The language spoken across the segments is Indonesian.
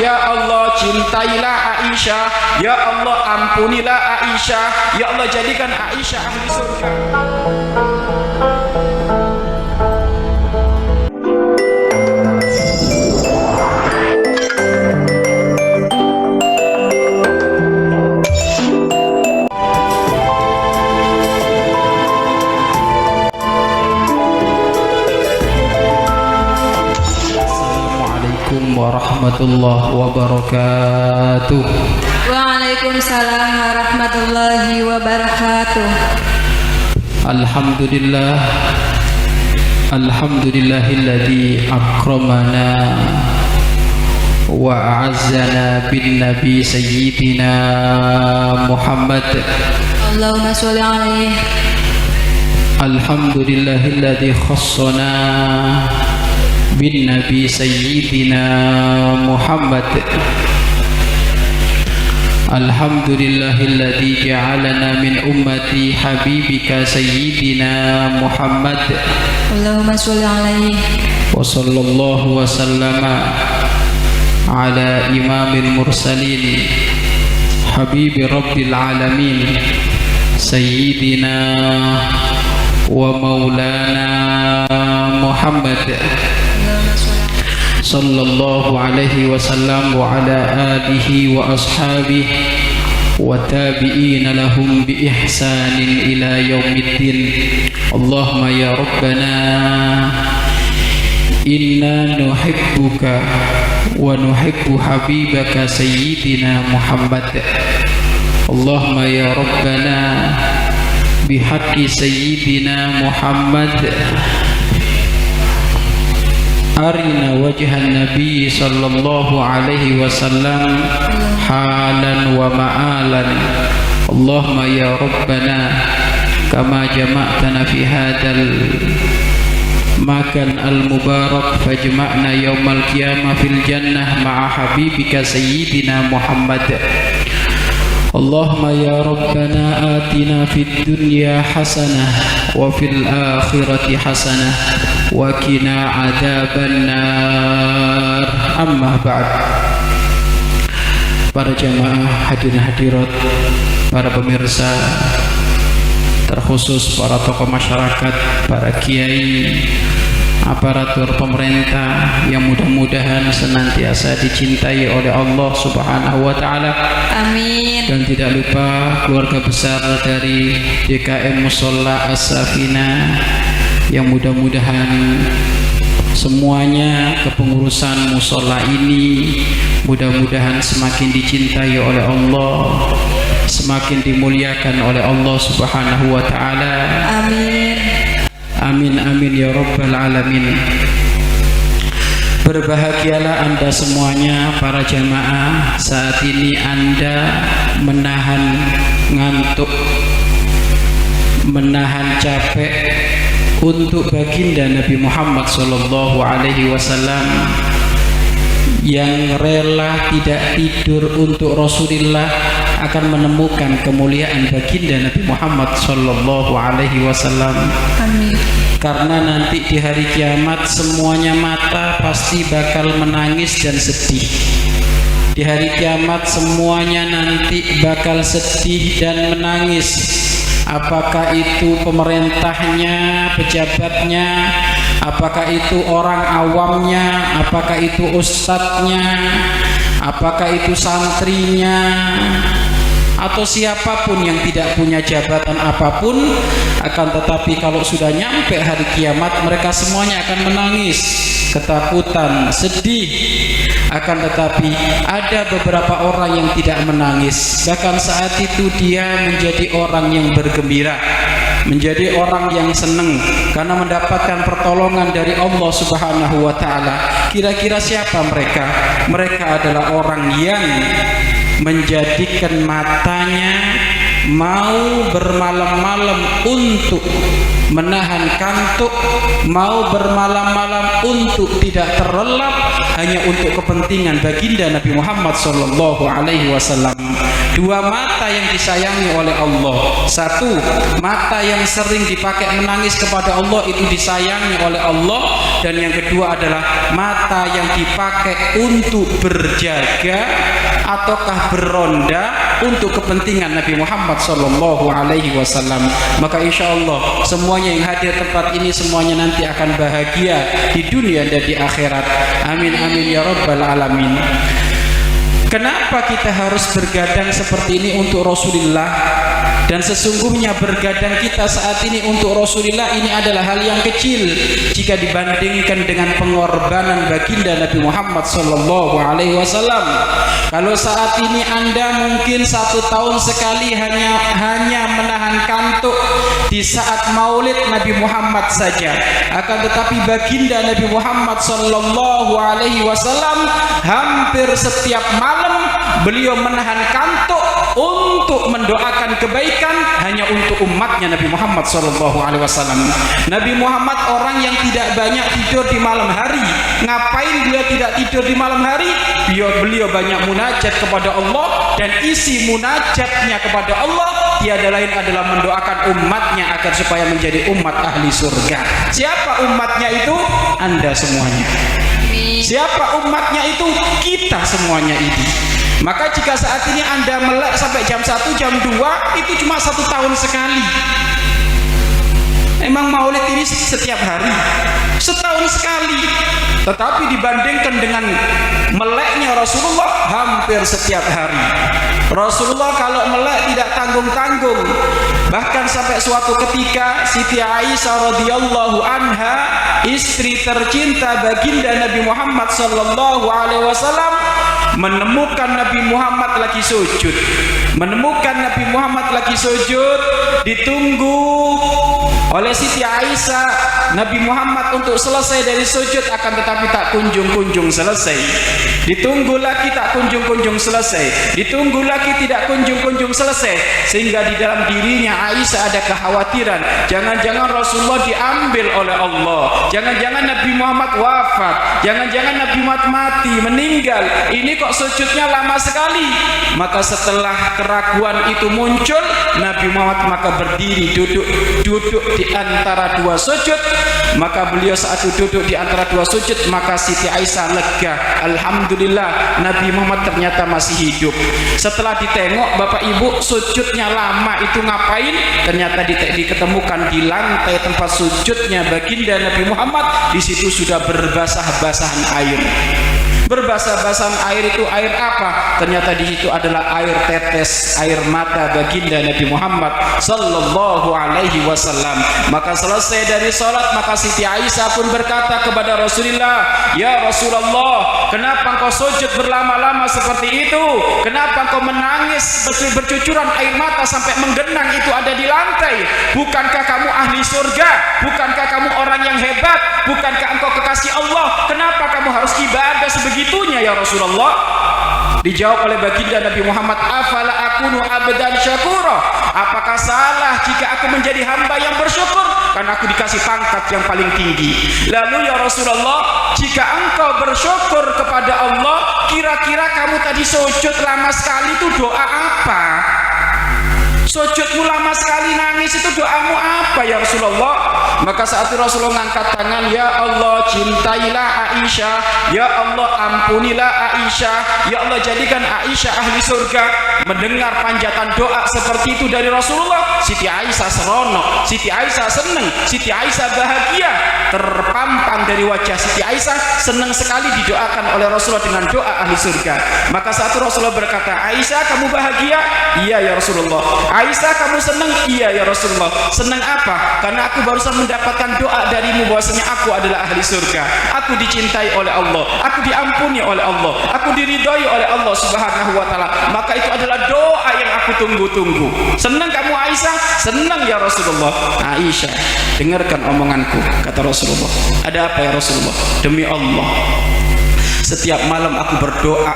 Ya Allah cintailah Aisyah, Ya Allah ampunilah Aisyah, Ya Allah jadikan Aisyah ahli surga. Warahmatullahi wabarakatuh. Waalaikumsalam warahmatullahi wabarakatuh. Alhamdulillah, alhamdulillahilladzi akramana wa a'azzana bin nabi sayyidina Muhammad. Allahumma sholli alaihi. Alhamdulillahilladzi khassana bin nabi sayyidina Muhammad. Alhamdulillahilladzi ja'alana min ummati habibika sayyidina Muhammad. Allahumma sholli alaihi. Wa sallallahu wa sallama ala imamil mursalin habibi rabbil alamin sayyidina wa maulana Muhammad sallallahu alaihi wasallam wa ala alihi wa ashabihi wa tabi'ina lahum bi ihsanin ila yaumiddin. Allahumma ya rabbana inna nuhibbuka wa nuhibbu habibaka sayyidina Muhammad. Allahumma ya rabbana bihaqqi sayyidina Muhammad arina wajhan nabi sallallahu alaihi wasallam halan wa ma'alan. Allahumma ya rabbana kama jama'tana fi hadal makan al-mubarak fajma'na yawmal qiyamah fil jannah ma'a habibika sayyidina Muhammad. Allahumma ya rabbana atina fid dunya hasanah wa fil akhirati hasanah wa qina adzaban nar. Amma ba'd. Para jamaah hadirin hadirat, para pemirsa, terkhusus para tokoh masyarakat, para kiai, aparatur pemerintah yang mudah-mudahan senantiasa dicintai oleh Allah Subhanahu wa taala. Amin. Dan tidak lupa keluarga besar dari DKM Musholla As-Safinah yang mudah-mudahan semuanya kepengurusan musholla ini mudah-mudahan semakin dicintai oleh Allah, semakin dimuliakan oleh Allah Subhanahu wa taala. Amin. Amin amin ya rabbal alamin. Berbahagialah Anda semuanya para jamaah, saat ini Anda menahan ngantuk, menahan capek untuk baginda Nabi Muhammad sallallahu alaihi wasallam yang rela tidak tidur untuk Rasulullah akan menemukan kemuliaan baginda Nabi Muhammad sallallahu alaihi wasallam. Amin. Karena nanti di hari kiamat semuanya mata pasti bakal menangis dan sedih. Di hari kiamat semuanya nanti bakal sedih dan menangis. Apakah itu pemerintahnya, pejabatnya, apakah itu orang awamnya, apakah itu ustadznya, apakah itu santrinya, atau siapapun yang tidak punya jabatan apapun. Akan tetapi kalau sudah nyampe hari kiamat, mereka semuanya akan menangis, ketakutan, sedih. Akan tetapi ada beberapa orang yang tidak menangis, bahkan saat itu dia menjadi orang yang bergembira, menjadi orang yang senang karena mendapatkan pertolongan dari Allah Subhanahu wa taala. Kira-kira siapa mereka? Mereka adalah orang yang menjadikan matanya mau bermalam-malam untuk menahan kantuk, mau bermalam-malam untuk tidak terlelap hanya untuk kepentingan baginda Nabi Muhammad sallallahu alaihi wasallam. Dua mata yang disayangi oleh Allah. Satu, mata yang sering dipakai menangis kepada Allah itu disayangi oleh Allah, dan yang kedua adalah mata yang dipakai untuk berjaga ataukah beronda untuk kepentingan Nabi Muhammad sallallahu alaihi wasallam. Maka insya Allah semuanya yang hadir tempat ini semuanya nanti akan bahagia di dunia dan di akhirat. Amin amin ya rabbal alamin. Kenapa kita harus bergadang seperti ini untuk Rasulullah? Dan sesungguhnya bergadang kita saat ini untuk Rasulullah ini adalah hal yang kecil jika dibandingkan dengan pengorbanan baginda Nabi Muhammad sallallahu alaihi wasallam. Kalau saat ini Anda mungkin 1 tahun sekali hanya menahan kantuk di saat Maulid Nabi Muhammad saja, akan tetapi baginda Nabi Muhammad sallallahu alaihi wasallam hampir setiap malam beliau menahan kantuk untuk mendoakan kebaikan hanya untuk umatnya Nabi Muhammad sallallahu alaihi wasallam. Nabi Muhammad orang yang tidak banyak tidur di malam hari. Ngapain beliau tidak tidur di malam hari? Beliau banyak munajat kepada Allah, dan isi munajatnya kepada Allah tiada lain adalah mendoakan umatnya agar supaya menjadi umat ahli surga. Siapa umatnya itu? Anda semuanya. Siapa umatnya itu? Kita semuanya ini. Maka jika saat ini Anda melek sampai jam 1, jam 2, itu cuma 1 tahun sekali. Emang maulid ini setiap hari? Setahun sekali. Tetapi dibandingkan dengan meleknya Rasulullah hampir setiap hari. Rasulullah kalau melek tidak tanggung-tanggung. Bahkan sampai suatu ketika Siti Aisyah radhiyallahu anha, istri tercinta baginda Nabi Muhammad sallallahu alaihi wasallam, menemukan Nabi Muhammad lagi sujud. Ditunggu oleh Siti Aisyah Nabi Muhammad untuk selesai dari sujud, akan tetapi tak kunjung-kunjung selesai. Ditunggu lagi tak kunjung-kunjung selesai. Ditunggu lagi tidak kunjung-kunjung selesai. Sehingga di dalam dirinya Aisyah ada kekhawatiran, jangan-jangan Rasulullah diambil oleh Allah, jangan-jangan Nabi Muhammad wafat, jangan-jangan Nabi Muhammad mati, meninggal. Ini kok sujudnya lama sekali. Maka setelah keraguan itu muncul, Nabi Muhammad maka berdiri duduk di antara dua sujud. Maka beliau saat duduk di antara dua sujud, maka Siti Aisyah lega, alhamdulillah Nabi Muhammad ternyata masih hidup. Setelah ditengok Bapak Ibu sujudnya lama itu ngapain, ternyata diketemukan di lantai tempat sujudnya baginda Nabi Muhammad, di situ sudah berbasah-basahan air. Berbasah-basahan air itu air apa? Ternyata di situ adalah air tetes, air mata baginda Nabi Muhammad sallallahu alaihi wasallam. Maka selesai dari salat, maka Siti Aisyah pun berkata kepada Rasulullah, "Ya Rasulullah, kenapa engkau sujud berlama-lama seperti itu? Kenapa engkau menangis bercucuran air mata sampai menggenang itu ada di lantai? Bukankah kamu ahli surga? Bukankah kamu orang yang hebat? Bukankah engkau kekasih Allah? Kenapa kamu harus ibadah sebegitunya ya Rasulullah?" Dijawab oleh baginda Nabi Muhammad, "Afala akunu abdan syakura?" Apakah salah jika aku menjadi hamba yang bersyukur? Karena aku dikasih pangkat yang paling tinggi. Lalu ya Rasulullah, jika engkau bersyukur kepada Allah, kira-kira kamu tadi sujud lama sekali itu doa apa? Sujudmu lama sekali nangis itu doamu apa ya Rasulullah? Maka saat itu Rasulullah mengangkat tangan, "Ya Allah, cintailah Aisyah, ya Allah ampunilah Aisyah, ya Allah jadikan Aisyah ahli surga." Mendengar panjatan doa seperti itu dari Rasulullah, Siti Aisyah seronok, Siti Aisyah senang, Siti Aisyah bahagia. Terpampang dari wajah Siti Aisyah senang sekali didoakan oleh Rasulullah dengan doa ahli surga. Maka saat itu Rasulullah berkata, "Aisyah, kamu bahagia?" "Iya ya Rasulullah." "Aisyah, kamu senang?" "Iya ya Rasulullah." "Senang apa?" "Karena aku barusan mendapatkan doa darimu bahwasanya aku adalah ahli surga, aku dicintai oleh Allah, aku diampuni oleh Allah, aku diridhoi oleh Allah subhanahu wa ta'ala. Maka itu adalah doa yang aku tunggu-tunggu." "Senang kamu Aisyah?" "Senang ya Rasulullah." "Aisyah, dengarkan omonganku," kata Rasulullah. "Ada apa ya Rasulullah?" "Demi Allah, Setiap malam aku berdoa,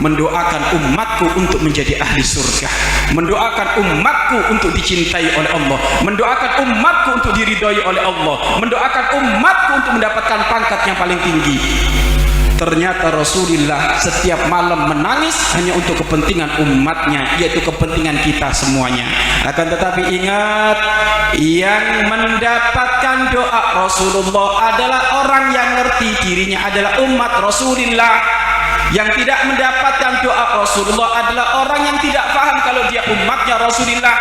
mendoakan umatku untuk menjadi ahli surga, mendoakan umatku untuk dicintai oleh Allah, mendoakan umatku untuk diridhoi oleh Allah, mendoakan umatku untuk mendapatkan pangkat yang paling tinggi. Ternyata Rasulullah setiap malam menangis hanya untuk kepentingan umatnya, yaitu kepentingan kita semuanya. Akan tetapi ingat, yang mendapatkan doa Rasulullah adalah orang yang ngerti dirinya adalah umat Rasulullah. Yang tidak mendapatkan doa Rasulullah adalah orang yang tidak paham kalau dia umatnya Rasulullah.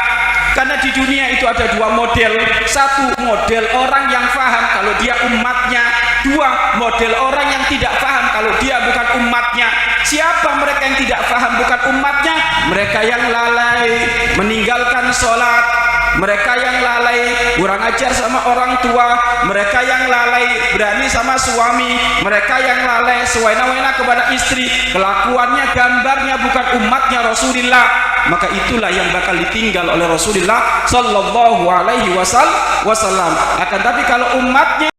Karena di dunia itu ada dua model. Satu, model orang yang paham kalau dia umatnya. Dua, model orang yang tidak paham kalau dia bukan umatnya. Siapa mereka yang tidak paham bukan umatnya? Mereka yang lalai meninggalkan sholat, mereka yang lalai kurang ajar sama orang tua, mereka yang lalai berani sama suami, mereka yang lalai sewena-wena kepada istri, kelakuannya gambarnya bukan umatnya Rasulullah. Maka itulah yang bakal ditinggal oleh Rasulullah sallallahu alaihi wasallam. Akan tapi kalau umatnya